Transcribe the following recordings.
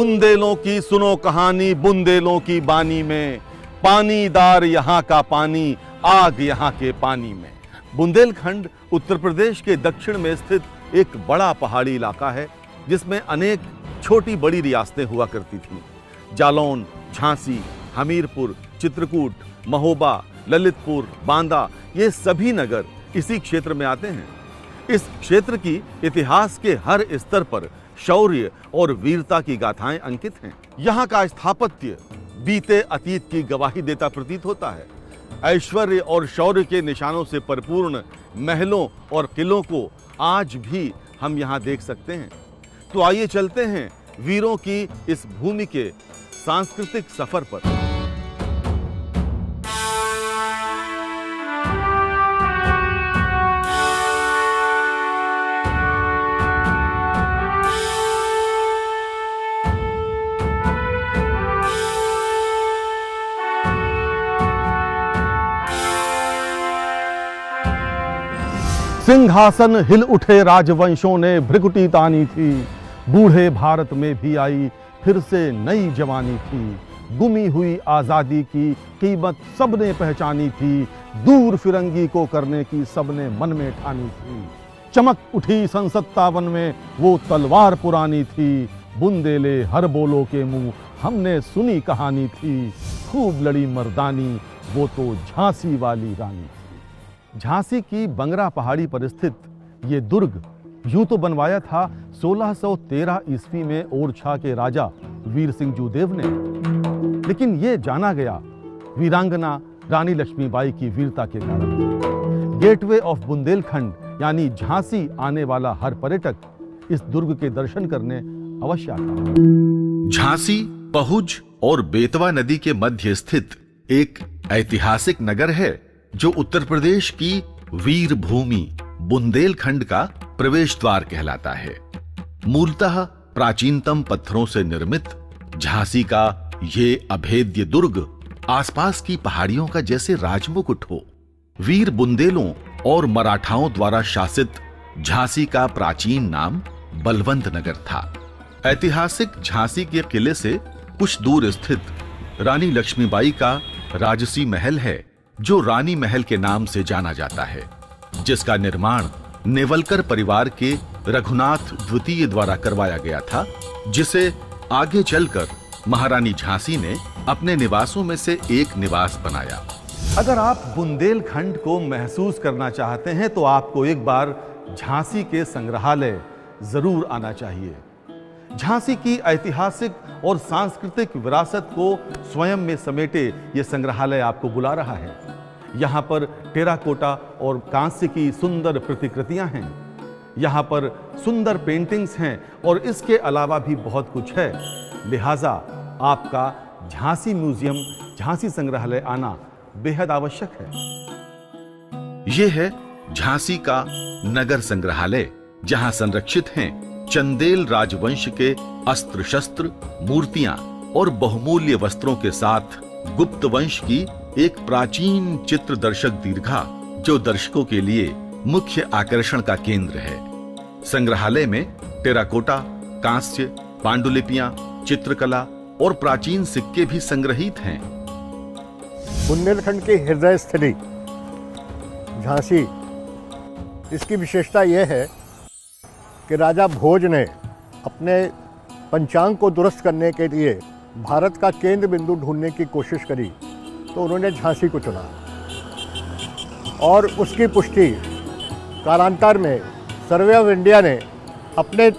बुंदेलों की सुनो कहानी, बुंदेलों की बानी में, पानीदार यहाँ का पानी, आग यहाँ के पानी में। बुंदेलखंड उत्तर प्रदेश के दक्षिण में स्थित एक बड़ा पहाड़ी इलाका है जिसमें अनेक छोटी बड़ी रियासतें हुआ करती थीं। जालौन, झांसी, हमीरपुर, चित्रकूट, महोबा, ललितपुर, बांदा, ये सभी नगर इसी क्षेत्र में आते हैं। इस क्षेत्र की इतिहास के हर स्तर पर शौर्य और वीरता की गाथाएं अंकित हैं। यहाँ का स्थापत्य बीते अतीत की गवाही देता प्रतीत होता है। ऐश्वर्य और शौर्य के निशानों से परिपूर्ण महलों और किलों को आज भी हम यहाँ देख सकते हैं। तो आइए चलते हैं वीरों की इस भूमि के सांस्कृतिक सफर पर। सिंहासन हिल उठे राजवंशों ने भ्रिकुटी तानी थी, बूढ़े भारत में भी आई फिर से नई जवानी थी। गुमी हुई आजादी की कीमत सबने पहचानी थी, दूर फिरंगी को करने की सबने मन में ठानी थी। चमक उठी सन 57 में वो तलवार पुरानी थी, बुंदेले हर बोलो के मुंह हमने सुनी कहानी थी। खूब लड़ी मर्दानी वो तो झांसी वाली रानी थी। झांसी की बंगरा पहाड़ी पर स्थित ये दुर्ग यूं तो बनवाया था 1613 ईस्वी में ओरछा के राजा वीर सिंह जूदेव ने, लेकिन ये जाना गया वीरांगना रानी लक्ष्मीबाई की वीरता के कारण। गेटवे ऑफ बुंदेलखंड यानी झांसी आने वाला हर पर्यटक इस दुर्ग के दर्शन करने अवश्य आता है। झांसी पहुज और बेतवा नदी के मध्य स्थित एक ऐतिहासिक नगर है जो उत्तर प्रदेश की वीर भूमि बुंदेलखंड का प्रवेश द्वार कहलाता है। मूलतः प्राचीनतम पत्थरों से निर्मित झांसी का ये अभेद्य दुर्ग आसपास की पहाड़ियों का जैसे राजमुकुट हो। वीर बुंदेलों और मराठाओं द्वारा शासित झांसी का प्राचीन नाम बलवंत नगर था। ऐतिहासिक झांसी के किले से कुछ दूर स्थित रानी लक्ष्मीबाई का राजसी महल है जो रानी महल के नाम से जाना जाता है, जिसका निर्माण नेवलकर परिवार के रघुनाथ द्वितीय द्वारा करवाया गया था, जिसे आगे चलकर महारानी झांसी ने अपने निवासों में से एक निवास बनाया। अगर आप बुंदेलखंड को महसूस करना चाहते हैं तो आपको एक बार झांसी के संग्रहालय जरूर आना चाहिए। झांसी की ऐतिहासिक और सांस्कृतिक विरासत को स्वयं में समेटे ये संग्रहालय आपको बुला रहा है। यहाँ पर टेराकोटा और कांस्य की सुंदर प्रतिकृतियां हैं, यहाँ पर सुंदर पेंटिंग्स हैं और इसके अलावा भी बहुत कुछ है। लिहाजा आपका झांसी म्यूजियम, झांसी संग्रहालय आना बेहद आवश्यक है। यह है झांसी का नगर संग्रहालय, जहां संरक्षित हैं चंदेल राजवंश के अस्त्र शस्त्र, मूर्तियां और बहुमूल्य वस्त्रों के साथ गुप्त वंश की एक प्राचीन चित्र दर्शक दीर्घा, जो दर्शकों के लिए मुख्य आकर्षण का केंद्र है। संग्रहालय में टेराकोटा, कांस्य, पांडुलिपियां, चित्रकला और प्राचीन सिक्के भी संग्रहित हैं। बुंदेलखंड की हृदय स्थली झांसी, इसकी विशेषता यह है कि राजा भोज ने अपने पंचांग को दुरुस्त करने के लिए भारत का केंद्र बिंदु ढूंढने की कोशिश करी, तो उन्होंने झांसी को चुना और उसकी पुष्टि कालांतर में सर्वे ऑफ इंडिया ने अपने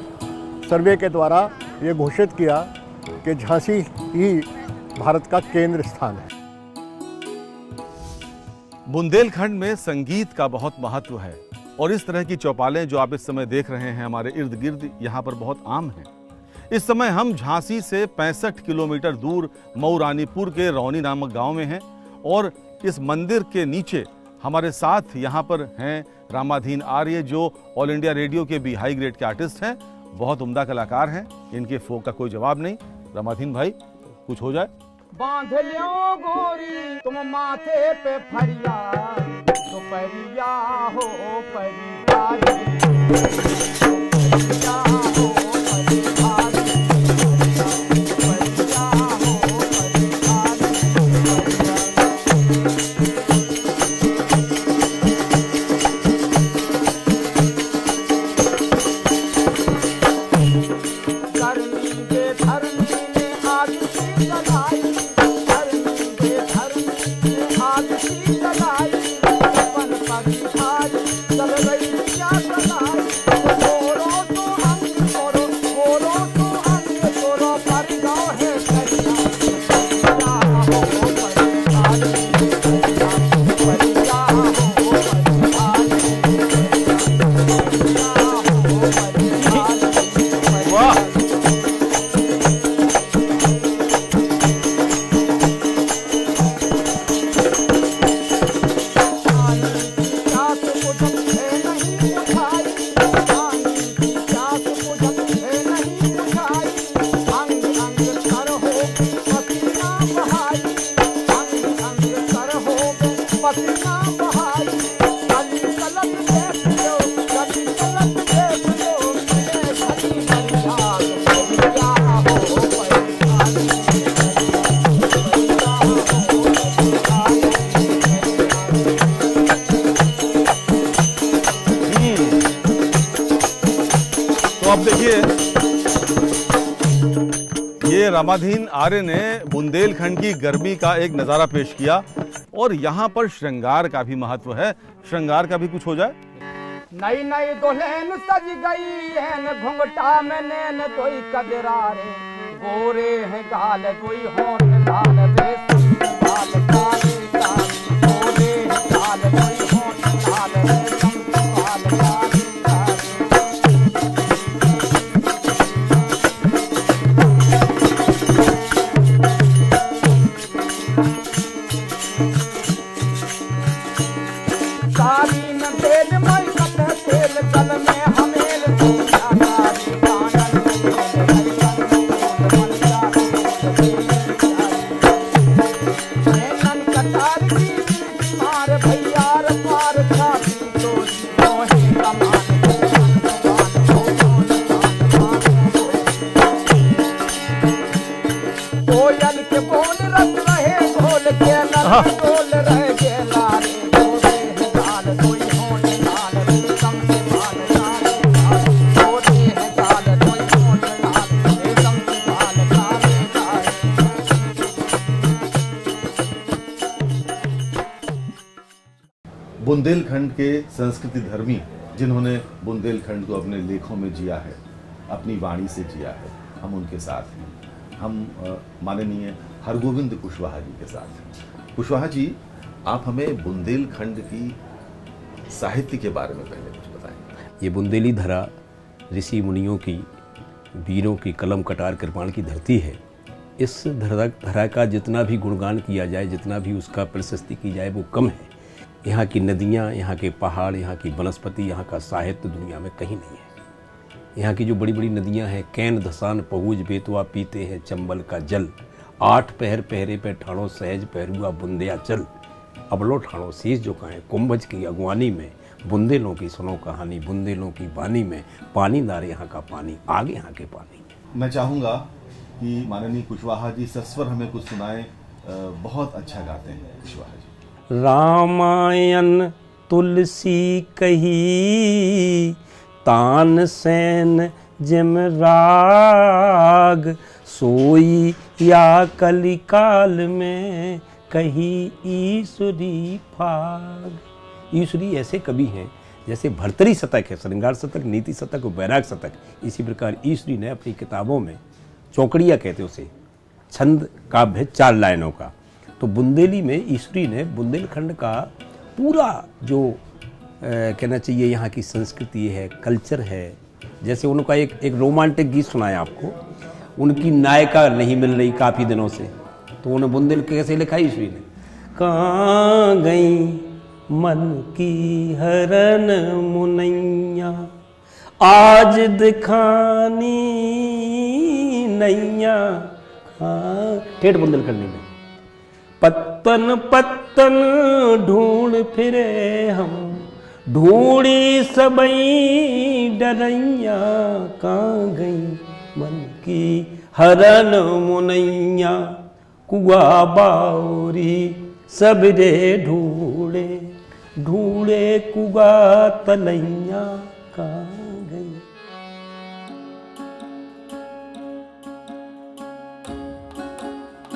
सर्वे के द्वारा ये घोषित किया कि झांसी ही भारत का केंद्र स्थान है। बुंदेलखंड में संगीत का बहुत महत्व है और इस तरह की चौपालें जो आप इस समय देख रहे हैं हमारे इर्द गिर्द, यहाँ पर बहुत आम हैं। इस समय हम झांसी से 65 किलोमीटर दूर मऊरानीपुर के रौनी नामक गांव में हैं और इस मंदिर के नीचे हमारे साथ यहाँ पर हैं रामाधीन आर्य, जो ऑल इंडिया रेडियो के भी हाई ग्रेड के आर्टिस्ट हैं, बहुत उम्दा कलाकार हैं। इनके फोक का कोई जवाब नहीं। रामाधीन भाई, कुछ हो जाए। बांध लो गोरी तुम माथे पे फरिया, तो परिया हो परिया। अब देखिए, ये रामाधीन आर्य ने बुंदेलखंड की गर्मी का एक नजारा पेश किया और यहाँ पर श्रृंगार का भी महत्व है। श्रृंगार का भी कुछ हो जाए। नई नई दुल्हन सज गई है घुंघटा में नैन तोई कजरारे, गोरे हैं गाल तोई होठ लाल रेशम बाल काले काले, गोरे हैं गाल तोई होठ लाल रेशम बाल काले काले। साड़ी में बेल मई कटे तेल गल में हमेल सोया साड़ी कानन में नैनन कटार की मार भैयार पार छाती तोड़ी मोहे कमान कोयल के बोल रस रहे घोल के नल डोल रह गेला रे, बुंदेलखंड के संस्कृति धर्मी जिन्होंने बुंदेलखंड को अपने लेखों में जिया है, अपनी वाणी से जिया है, हम उनके साथ हैं। हम माननीय हरगोविंद कुशवाहा जी के साथ हैं। कुशवाहा जी, आप हमें बुंदेलखंड की साहित्य के बारे में पहले कुछ बताएं। ये बुंदेली धरा ऋषि मुनियों की, वीरों की कलम कटार कृपाण की धरती है। इस धरा का जितना भी गुणगान किया जाए, जितना भी उसका प्रशस्ति की जाए, वो कम है। यहाँ की नदियाँ, यहाँ के पहाड़, यहाँ की वनस्पति, यहाँ का साहित्य दुनिया में कहीं नहीं है। यहाँ की जो बड़ी बड़ी नदियाँ हैं, कैन, धसान, पहुज, बेतवा, पीते हैं चंबल का जल, 8 पहर पहरे पे ठाणो सहज पहरुआ बुंदिया चल, अबलो ठाणो शीश झुकाएं कुंभज की अगवानी में, बुंदेलों की सुनो कहानी, बुंदेलों की वाणी में, पानी नारे यहाँ का पानी, आगे यहाँ के पानी। मैं चाहूँगा कि माननीय कुशवाहा जी सस्वर हमें कुछ सुनाएं। बहुत अच्छा गाते हैं कुशवाहा जी। रामायण तुलसी कही, तानसेन जिम राग, सोई या कलिकाल में कही ईश्वरी फाग। ईश्वरी ऐसे कवि हैं जैसे भर्तरी शतक है, श्रृंगार शतक, नीति शतक और बैराग शतक, इसी प्रकार ईश्वरी ने अपनी किताबों में, चौकड़िया कहते उसे, छंद काव्य 4 लाइनों का। तो बुंदेली में ईश्वरी ने बुंदेलखंड का पूरा जो कहना चाहिए यहाँ की संस्कृति है, कल्चर है। जैसे उनका एक रोमांटिक गीत सुनाया आपको, उनकी नायिका नहीं मिल रही काफ़ी दिनों से, तो उन्हें बुंदेल कैसे लिखा ईश्वरी ने, कहाँ गई मन की हरन मुनैया, आज दिखानी नैया। हाँ, ठेठ बुंदेलखंडी में, पत्तन पत्तन ढूंढ फिरे हम, ढूंढी सबई डरैया, कहाँ गई मन की हरन मुनैया, कुआ बाउरी सबरे ढूंढे, ढूंढे कुआ तलैया, कहाँ गई।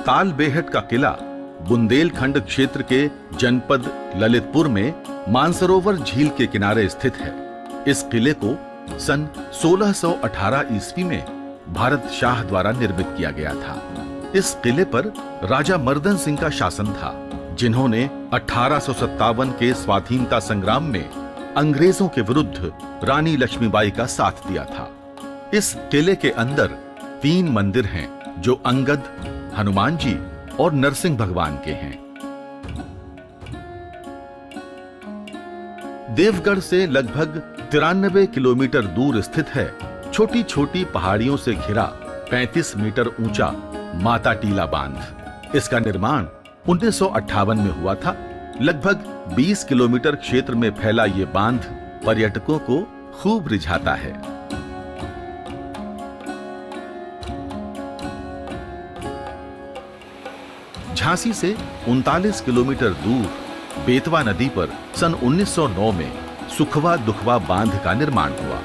ताल बेहट का किला बुंदेलखंड क्षेत्र के जनपद ललितपुर में मानसरोवर झील के किनारे स्थित है। इस किले को सन 1618 ईस्वी में भारत शाह द्वारा निर्मित किया गया था। इस किले पर राजा मर्दन सिंह का शासन था, जिन्होंने 1857 के स्वाधीनता संग्राम में अंग्रेजों के विरुद्ध रानी लक्ष्मीबाई का साथ दिया था। इस किले के अंदर 3 मंदिर हैं, जो अंगद, हनुमान जी और नरसिंह भगवान के हैं। देवगढ़ से लगभग 93 किलोमीटर दूर स्थित है छोटी छोटी पहाड़ियों से घिरा 35 मीटर ऊंचा माता टीला बांध। इसका निर्माण 1958 में हुआ था। लगभग 20 किलोमीटर क्षेत्र में फैला ये बांध पर्यटकों को खूब रिझाता है। झांसी से 39 किलोमीटर दूर बेतवा नदी पर सन 1909 में सुखवा दुखवा बांध का निर्माण हुआ।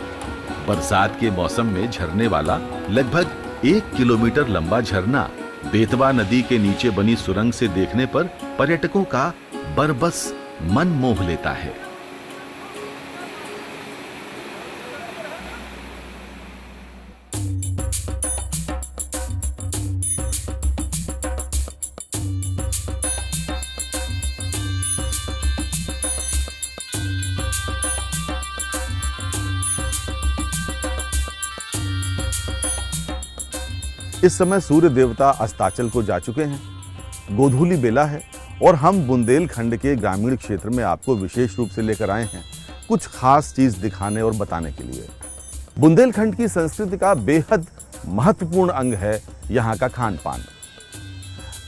बरसात के मौसम में झरने वाला लगभग 1 किलोमीटर लंबा झरना बेतवा नदी के नीचे बनी सुरंग से देखने पर पर्यटकों का बरबस मन मोह लेता है। इस समय सूर्य देवता अस्ताचल को जा चुके हैं, गोधूली बेला है और हम बुंदेलखंड के ग्रामीण क्षेत्र में आपको विशेष रूप से लेकर आए हैं कुछ खास चीज दिखाने और बताने के लिए। बुंदेलखंड की संस्कृति का बेहद महत्वपूर्ण अंग है यहाँ का खान पान,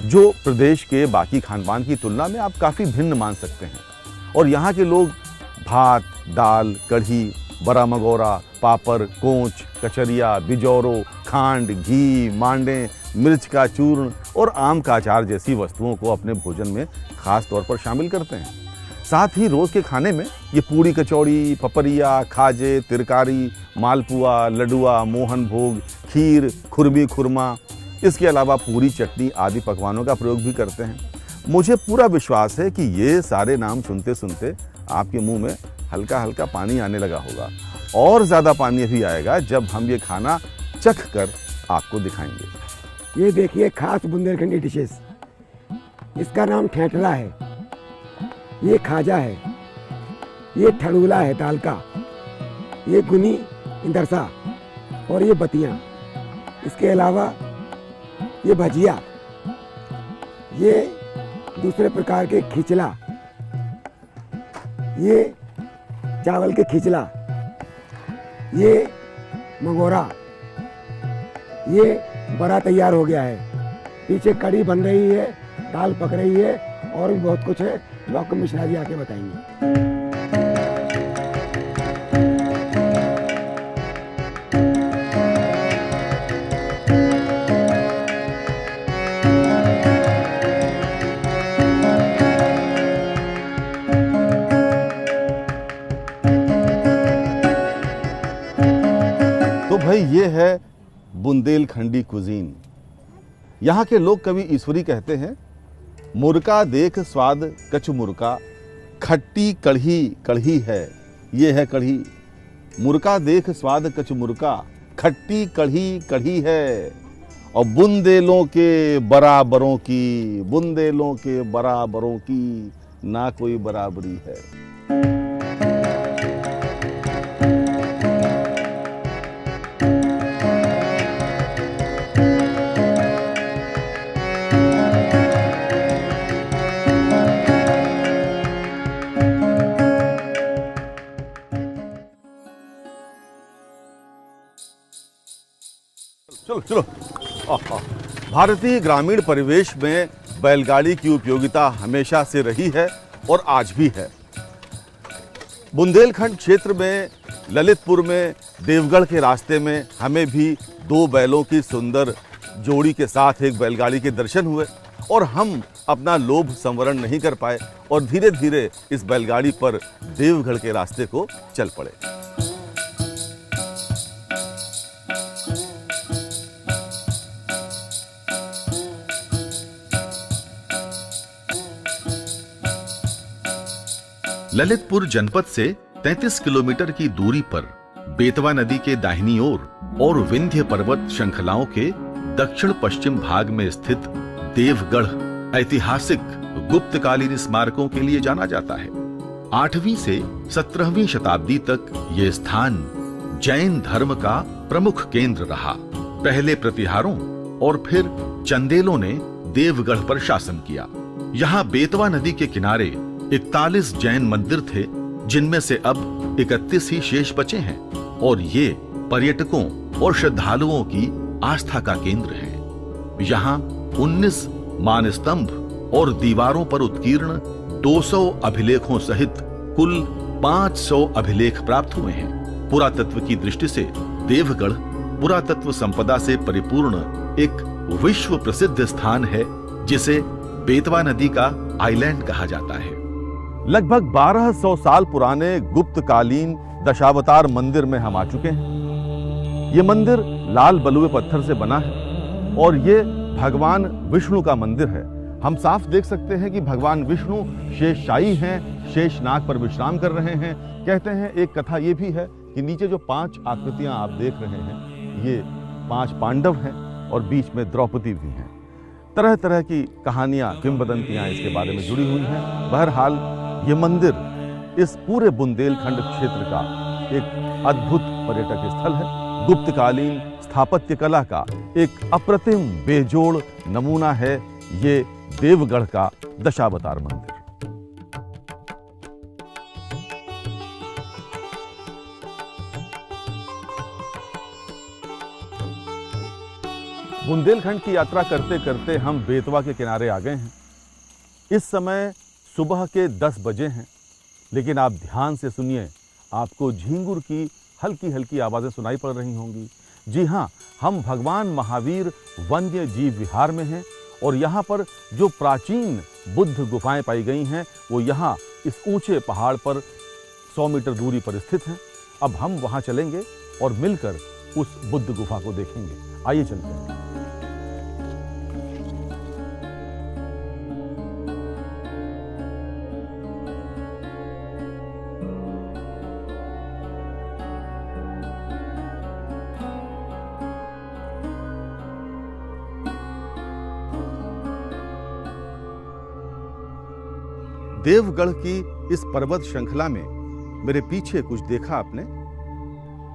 जो प्रदेश के बाकी खान पान की तुलना में आप काफी भिन्न मान सकते हैं। और यहाँ के लोग भात, दाल, कढ़ी, बड़ा मगोरा, पापड़, कोंच, कचरिया, बिजौरो, खांड, घी, मांडे, मिर्च का चूर्ण और आम का अचार जैसी वस्तुओं को अपने भोजन में खास तौर पर शामिल करते हैं। साथ ही रोज के खाने में ये पूड़ी कचौड़ी, पपरिया, खाजे, तिरकारी, मालपुआ, लडुआ, मोहन भोग, खीर, खुरबी खुरमा, इसके अलावा पूरी चटनी आदि पकवानों का प्रयोग भी करते हैं। मुझे पूरा विश्वास है कि ये सारे नाम सुनते सुनते आपके मुंह में हल्का हल्का पानी आने लगा होगा, और ज़्यादा पानी अभी आएगा जब हम ये खाना चख कर आपको दिखाएंगे। ये देखिए खास बुंदेलखंडी डिशेस, इसका नाम ठेठला है, ये खाजा है, ये ठड़ूला है दाल का, ये गुनी इंदरसा और ये बतियाँ। इसके अलावा ये भजिया, ये दूसरे प्रकार के खिचला, ये चावल के खिचला, ये मंगोरा, ये बड़ा तैयार हो गया है। पीछे कढ़ी बन रही है, दाल पक रही है और भी बहुत कुछ है जो आपको मिश्रा जी आके बताएंगे। तो भाई ये है बुंदेलखंडी कुजीन। यहाँ के लोग कवि ईश्वरी कहते हैं, मुर्का देख स्वाद कछु मुर्का, खट्टी कढ़ी कढ़ी है, ये है कढ़ी। मुर्का देख स्वाद कछु मुर्का, खट्टी कढ़ी कढ़ी है। और बुंदेलों के बराबरों की, बुंदेलों के बराबरों की ना कोई बराबरी है। चलो चलो। भारतीय ग्रामीण परिवेश में बैलगाड़ी की उपयोगिता हमेशा से रही है और आज भी है। बुंदेलखंड क्षेत्र में ललितपुर में देवगढ़ के रास्ते में हमें भी 2 बैलों की सुंदर जोड़ी के साथ एक बैलगाड़ी के दर्शन हुए और हम अपना लोभ संवरण नहीं कर पाए और धीरे धीरे इस बैलगाड़ी पर देवगढ़ के रास्ते को चल पड़े। ललितपुर जनपद से 33 किलोमीटर की दूरी पर बेतवा नदी के दाहिनी ओर और विंध्य पर्वत श्रृंखलाओं के दक्षिण पश्चिम भाग में स्थित देवगढ़ ऐतिहासिक गुप्तकालीन स्मारकों के लिए जाना जाता है। 8वीं से 17वीं शताब्दी तक ये स्थान जैन धर्म का प्रमुख केंद्र रहा। पहले प्रतिहारों और फिर चंदेलों ने देवगढ़ पर शासन किया। यहाँ बेतवा नदी के किनारे 41 जैन मंदिर थे, जिनमें से अब 31 ही शेष बचे हैं और ये पर्यटकों और श्रद्धालुओं की आस्था का केंद्र है। यहाँ 19 मानस्तंभ और दीवारों पर उत्कीर्ण 200 अभिलेखों सहित कुल 500 अभिलेख प्राप्त हुए हैं। पुरातत्व की दृष्टि से देवगढ़ पुरातत्व संपदा से परिपूर्ण एक विश्व प्रसिद्ध स्थान है, जिसे बेतवा नदी का आइलैंड कहा जाता है। लगभग 1200 साल पुराने गुप्तकालीन दशावतार मंदिर में हम आ चुके हैं। ये मंदिर लाल बलुए पत्थर से बना है और ये भगवान विष्णु का मंदिर है। हम साफ देख सकते हैं कि भगवान विष्णु शेषशायी हैं, शेषनाग पर विश्राम कर रहे हैं। कहते हैं, एक कथा ये भी है कि नीचे जो 5 आकृतियां आप देख रहे हैं, ये 5 पांडव हैं और बीच में द्रौपदी भी हैं। तरह तरह की कहानियां, किंवदंतियां इसके बारे में जुड़ी हुई हैं। बहरहाल ये मंदिर इस पूरे बुंदेलखंड क्षेत्र का एक अद्भुत पर्यटक स्थल है। गुप्तकालीन स्थापत्य कला का एक अप्रतिम बेजोड़ नमूना है ये देवगढ़ का दशावतार मंदिर। बुंदेलखंड की यात्रा करते करते हम बेतवा के किनारे आ गए हैं। इस समय सुबह के 10 बजे हैं, लेकिन आप ध्यान से सुनिए, आपको झींगुर की हल्की हल्की आवाज़ें सुनाई पड़ रही होंगी। जी हाँ, हम भगवान महावीर वन्य जीव विहार में हैं और यहाँ पर जो प्राचीन बुद्ध गुफाएं पाई गई हैं वो यहाँ इस ऊंचे पहाड़ पर 100 मीटर दूरी पर स्थित हैं। अब हम वहाँ चलेंगे और मिलकर उस बुद्ध गुफा को देखेंगे। आइए चलते हैं। देवगढ़ की इस पर्वत श्रृंखला में मेरे पीछे कुछ देखा आपने?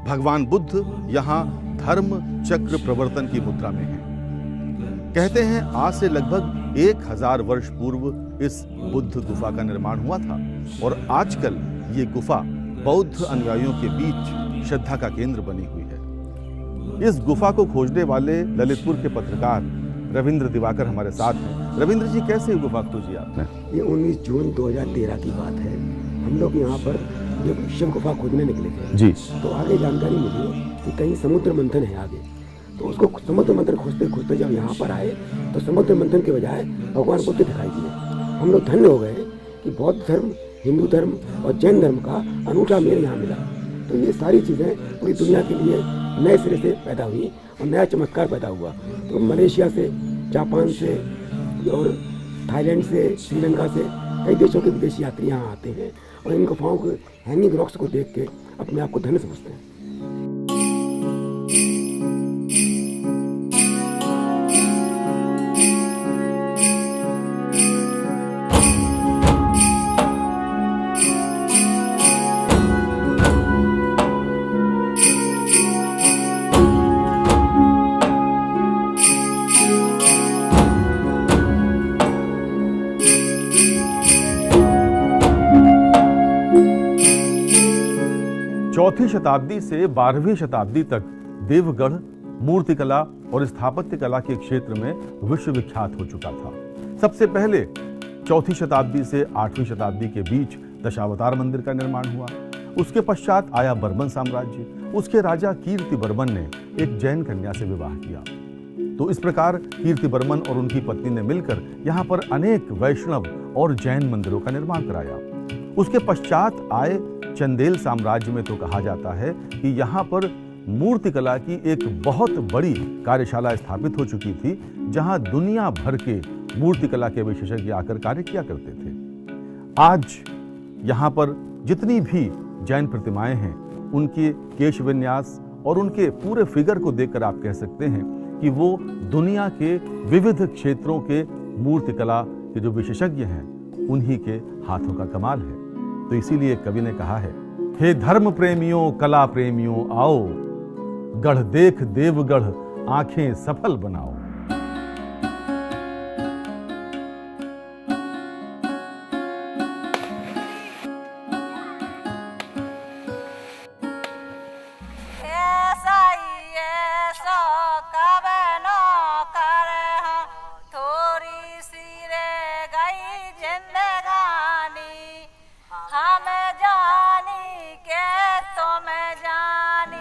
भगवान बुद्ध यहाँ धर्म चक्र प्रवर्तन की मुद्रा में हैं। कहते हैं आज से लगभग 1000 वर्ष पूर्व इस बुद्ध गुफा का निर्माण हुआ था और आजकल ये गुफा बौद्ध अनुयायियों के बीच श्रद्धा का केंद्र बनी हुई है। इस गुफा को खोजने वाले ललितपुर के पत्रकार रविंद्र दिवाकर हमारे साथ हैं। रविंद्र जी, कैसे गुफा खोजी आपने? ये 19 जून 2013 की बात है। हम लोग यहाँ पर जब शिव गुफा खोजने निकले थे जी, तो आगे जानकारी मिली कि कहीं समुद्र मंथन है आगे। तो उसको समुद्र मंथन खोजते खोजते जब यहाँ पर आए तो समुद्र मंथन के बजाय भगवान बुद्ध दिखाई दिए। हम लोग धन्य हो गए कि बौद्ध धर्म, हिंदू धर्म और जैन धर्म का अनूठा मेल यहाँ मिला। तो ये सारी चीज़ें पूरी दुनिया के लिए नए सिरे से पैदा हुई और नया चमत्कार पैदा हुआ। तो मलेशिया से, जापान से और थाईलैंड से, श्रीलंका से कई देशों के विदेशी यात्री यहाँ आते हैं और इन गुफाओं के हैंगिंग रॉक्स को देख के अपने आप को धन्य समझते हैं। चौथी शताब्दी से 12वीं शताब्दी तक देवगढ़ मूर्तिकला और स्थापत्य कला के क्षेत्र में विश्वविख्यात हो चुका था। सबसे पहले चौथी शताब्दी से 8वीं शताब्दी के बीच दशावतार मंदिर का निर्माण हुआ। उसके पश्चात आया बर्मन साम्राज्य। उसके राजा कीर्तिवर्मन ने एक जैन कन्या से विवाह किया। तो इस प्रकार कीर्तिवर्मन और उनकी पत्नी ने मिलकर यहाँ पर अनेक वैष्णव और जैन मंदिरों का निर्माण कराया। उसके पश्चात आए चंदेल साम्राज्य में तो कहा जाता है कि यहाँ पर मूर्तिकला की एक बहुत बड़ी कार्यशाला स्थापित हो चुकी थी, जहाँ दुनिया भर के मूर्तिकला के विशेषज्ञ आकर कार्य किया करते थे। आज यहाँ पर जितनी भी जैन प्रतिमाएं हैं, उनके केश विन्यास और उनके पूरे फिगर को देखकर आप कह सकते हैं कि वो दुनिया के विविध क्षेत्रों के मूर्तिकला के जो विशेषज्ञ हैं, उन्हीं के हाथों का कमाल है। तो इसीलिए कवि ने कहा है, हे धर्म प्रेमियों, कला प्रेमियों आओ, गढ़ देख देवगढ़ आंखें सफल बनाओ। जानी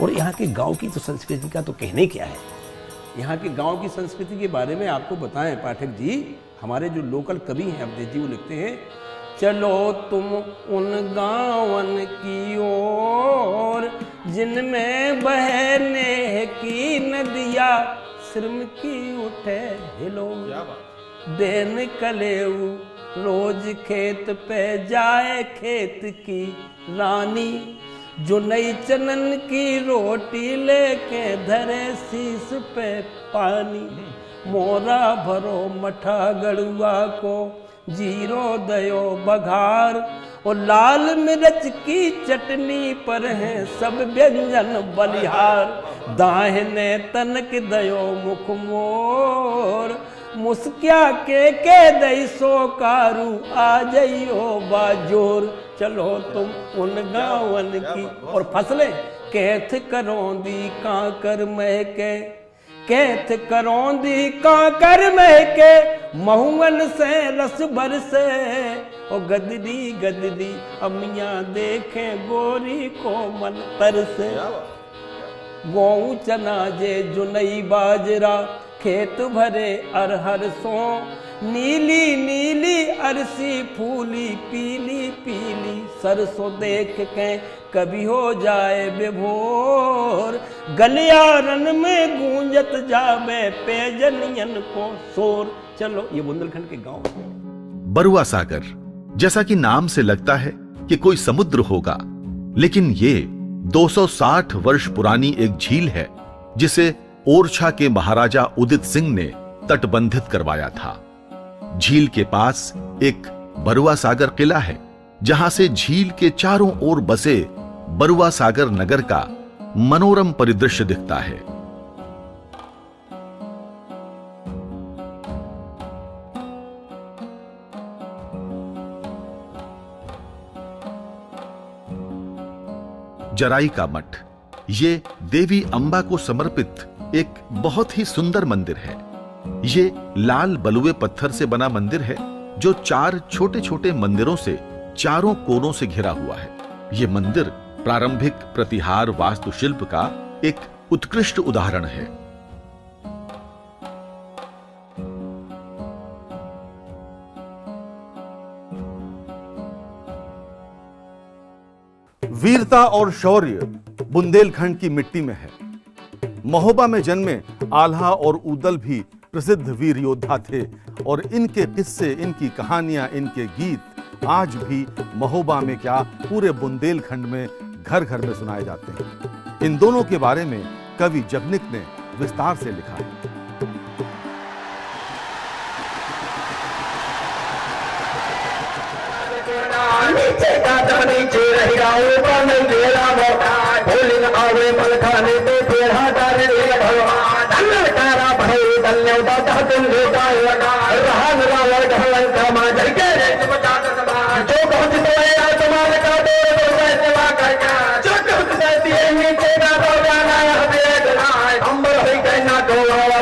और यहाँ के गांव की तो संस्कृति का तो कहने क्या है। यहाँ के गांव की संस्कृति के बारे में आपको बताएं पाठक जी, हमारे जो लोकल कवि हैं अवधेश जी, वो लिखते हैं, चलो तुम उन गाँवन की ओर जिनमें बहने की नदिया, श्रम की उठे हिलो देन कलेऊ, रोज खेत पे जाए खेत की रानी, जो नई चनन की रोटी लेके धरे शीश पे पानी, मोरा भरो मठा गड़ुआ को जीरो दयो बघार, और लाल मिर्च की चटनी पर है सब व्यंजन बलिहार, दाहिने तनक दयो मुख मोर, मुस्किया के दई सो कारू आ जइयो बाजोर, चलो तुम उन गावन की। और फसलें कैथ करोंदी कांकर महके, कैथ करोंदी कांकर महके, महुअन से रस बरसे, और गदरी गदरी अमियां देखें गोरी को मन तरसे, गोऊ चना जे जुनई बाजरा, खेत भरे अरहर सो, नीली नीली अरसी फूली पीली पीली, सरसों देख के कभी हो जाए विभोर, गलियारन में गूंजत जावे पेजनियन को शोर। चलो ये बुंदेलखंड के गांव। बरुआ सागर, जैसा कि नाम से लगता है कि कोई समुद्र होगा, लेकिन ये 260 वर्ष पुरानी एक झील है जिसे ओरछा के महाराजा उदित सिंह ने तटबंधित करवाया था। झील के पास एक बरुआ सागर किला है, जहां से झील के चारों ओर बसे बरुआ सागर नगर का मनोरम परिदृश्य दिखता है। जराई का मठ, ये देवी अंबा को समर्पित एक बहुत ही सुंदर मंदिर है। ये लाल बलुए पत्थर से बना मंदिर है जो 4 छोटे छोटे मंदिरों से चारों कोनों से घिरा हुआ है। ये मंदिर प्रारंभिक प्रतिहार वास्तुशिल्प का एक उत्कृष्ट उदाहरण है। वीरता और शौर्य बुंदेलखंड की मिट्टी में है। महोबा में जन्मे आल्हा और उदल भी प्रसिद्ध वीर योद्धा थे और इनके किस्से, इनकी कहानियां, इनके गीत आज भी महोबा में क्या पूरे बुंदेलखंड में घर घर में सुनाए जाते हैं। इन दोनों के बारे में कवि जगनिक ने विस्तार से लिखा है। नीचे का दम नीचे रहेगा, ऊपर नहीं तेरा मौका, भोलिन आवे मल खाने पे तेरा डाले भगवान, दल्ल तारा भरे दल्ले दादा तुम देता लगा, रहा मेरा वर्ग लंका मां जल के जो पहुंच गए आसमान का दौर तो सेवा करके, जो कुछ देती है नीचे का तो जाना है अंबर हो गए ना तो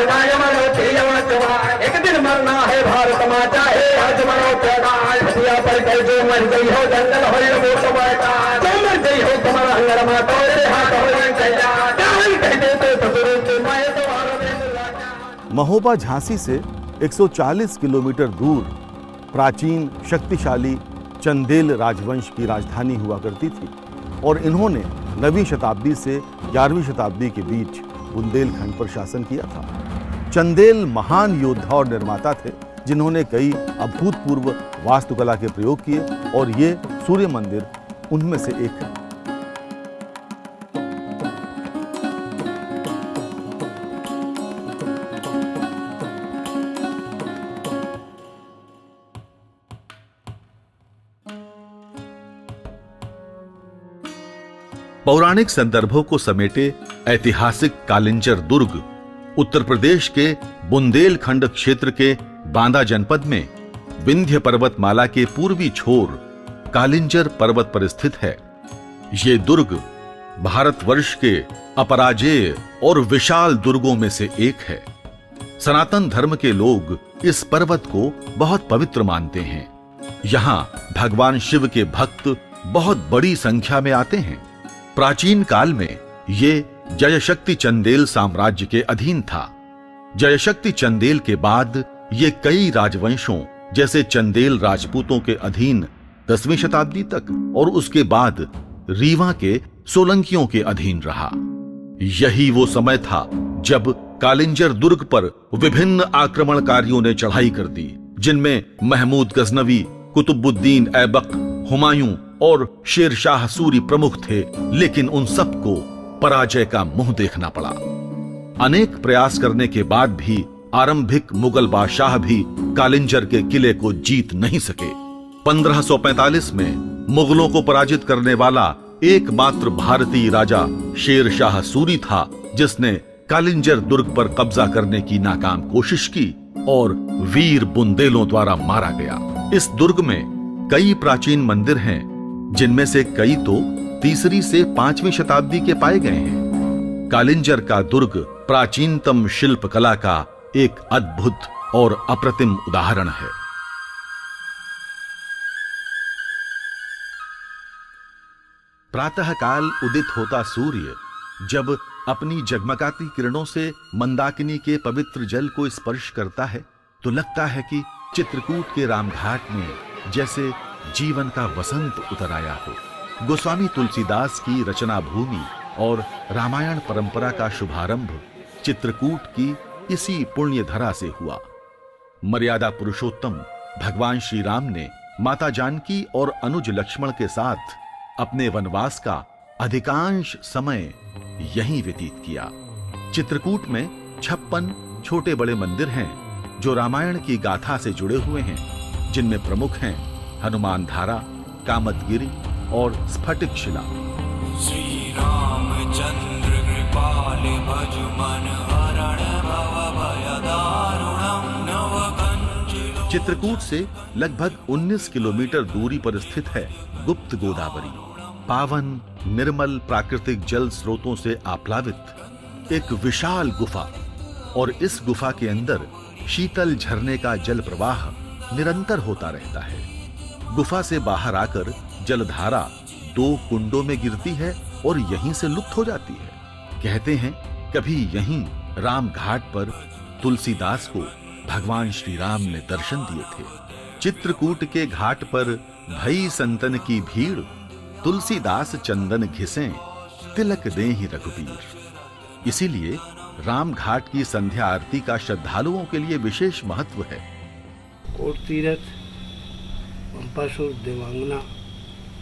नाय मरो थियवा चवा, एक दिन मरना है भारत मां चाहे आज मरो तेरा, हथिया पर गए जो मर गई हो जंगल हो वो तो बैठा, जो मर गई हो तुम्हारा हंगर मां तो हाथ हो गया, डाल कहते तो ससुर के माए तो हारो। महोबा झांसी से 140 किलोमीटर दूर प्राचीन शक्तिशाली चंदेल राजवंश की राजधानी हुआ करती थी और इन्होंने 9वीं शताब्दी से 11वीं शताब्दी के बीच बुंदेलखंड पर शासन किया था। चंदेल महान योद्धा और निर्माता थे जिन्होंने कई अभूतपूर्व वास्तुकला के प्रयोग किए और ये सूर्य मंदिर उनमें से एक है। पौराणिक संदर्भों को समेटे ऐतिहासिक कालिंजर दुर्ग उत्तर प्रदेश के बुंदेलखंड क्षेत्र के बांदा जनपद में विंध्य पर्वतमाला के पूर्वी छोर कालिंजर पर्वत पर स्थित है। ये दुर्ग भारतवर्ष के अपराजेय और विशाल दुर्गों में से एक है। सनातन धर्म के लोग इस पर्वत को बहुत पवित्र मानते हैं। यहाँ भगवान शिव के भक्त बहुत बड़ी संख्या में आते हैं। प्राचीन काल में ये जयशक्ति चंदेल साम्राज्य के अधीन था। जयशक्ति चंदेल के बाद ये कई राजवंशों जैसे चंदेल राजपूतों के अधीन 10वीं शताब्दी तक और उसके बाद रीवा के सोलंकियों के अधीन रहा। यही वो समय था जब कालिंजर दुर्ग पर विभिन्न आक्रमणकारियों ने चढ़ाई कर दी, जिनमें महमूद गजनवी, कुतुबुद्दीन ऐबक, हुमायूं और शेर शाह सूरी प्रमुख थे। लेकिन उन सबको पराजय का मुंह देखना पड़ा। अनेक प्रयास करने के बाद भी आरंभिक मुगल बादशाह भी कालिंजर के किले को जीत नहीं सके। 1545 में मुगलों को पराजित करने वाला एकमात्र भारतीय राजा शेर शाह सूरी था, जिसने कालिंजर दुर्ग पर कब्जा करने की नाकाम कोशिश की और वीर बुंदेलों द्वारा मारा गया। इस दुर्ग में कई प्राचीन मंदिर हैं, जिनमें से कई तो 3री से 5वीं शताब्दी के पाए गए हैं। कालिंजर का दुर्ग प्राचीनतम शिल्प कला का एक अद्भुत और अप्रतिम उदाहरण है। प्रातःकाल उदित होता सूर्य जब अपनी जगमगाती किरणों से मंदाकिनी के पवित्र जल को स्पर्श करता है तो लगता है कि चित्रकूट के रामघाट में जैसे जीवन का वसंत उतर आया हो। गोस्वामी तुलसीदास की रचना भूमि और रामायण परंपरा का शुभारंभ चित्रकूट की इसी पुण्य धरा से हुआ। मर्यादा पुरुषोत्तम भगवान श्री राम ने माता जानकी और अनुज लक्ष्मण के साथ अपने वनवास का अधिकांश समय यहीं व्यतीत किया। चित्रकूट में 56 छोटे बड़े मंदिर हैं जो रामायण की गाथा से जुड़े हुए हैं, जिनमें प्रमुख हैं हनुमान धारा, कामतगिरी और स्फटिक शिला। श्री रामचंद्र कृपाल भज मन हरण भव भय दारुणम नव कंचलो। चित्रकूट से लगभग 19 किलोमीटर दूरी पर स्थित है गुप्त गोदावरी, पावन निर्मल प्राकृतिक जल स्रोतों से आप्लावित एक विशाल गुफा। और इस गुफा के अंदर शीतल झरने का जल प्रवाह निरंतर होता रहता है। गुफा से बाहर आकर जलधारा 2 कुंडों में गिरती है और यहीं से लुप्त हो जाती है। कहते हैं कभी यहीं राम घाट पर तुलसीदास को भगवान श्री राम ने दर्शन दिए थे। चित्रकूट के घाट पर भई संतन की भीड़, तुलसीदास चंदन घिसें, तिलक देहि रघुबीर। इसीलिए राम घाट की संध्या आरती का श्रद्धालुओं के लिए विशेष महत्व है। कोट तीरथ, पंपासुर, देवांगना,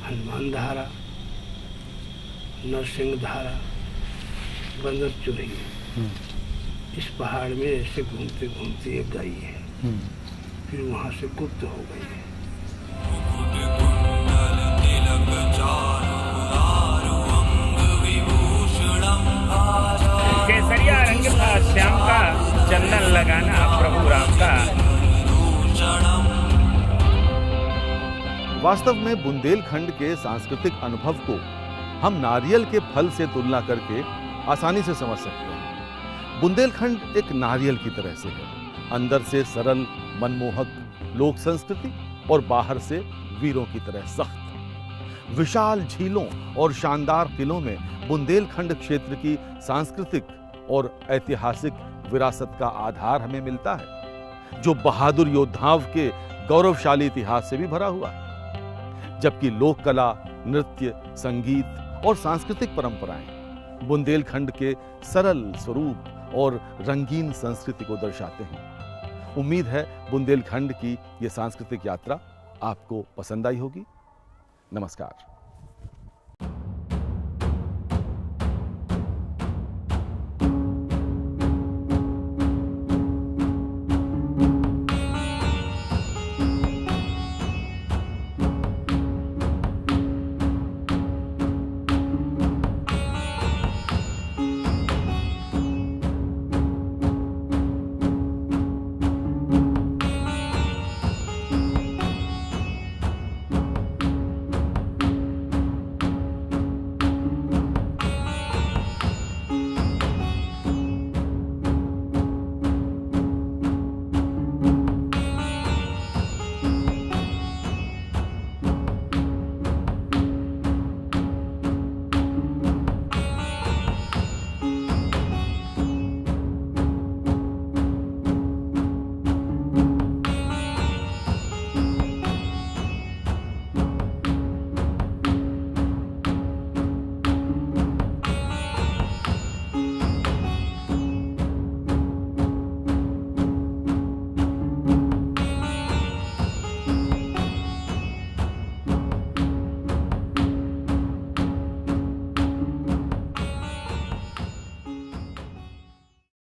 हनुमान धारा, नरसिंह धारा, बंदर चुरही, इस पहाड़ में ऐसे घूमते घूमते एक गई है, फिर वहां से गुप्त हो गई है। केसरिया रंग था श्याम का, चंदन लगाना प्रभु राम का। वास्तव में बुंदेलखंड के सांस्कृतिक अनुभव को हम नारियल के फल से तुलना करके आसानी से समझ सकते हैं। बुंदेलखंड एक नारियल की तरह से है, अंदर से सरल मनमोहक लोक संस्कृति और बाहर से वीरों की तरह सख्त। विशाल झीलों और शानदार किलों में बुंदेलखंड क्षेत्र की सांस्कृतिक और ऐतिहासिक विरासत का आधार हमें मिलता है, जो बहादुर योद्धाओं के गौरवशाली इतिहास से भी भरा हुआ है। जबकि लोक कला, नृत्य, संगीत और सांस्कृतिक परंपराएं बुंदेलखंड के सरल स्वरूप और रंगीन संस्कृति को दर्शाते हैं। उम्मीद है बुंदेलखंड की यह सांस्कृतिक यात्रा आपको पसंद आई होगी। नमस्कार।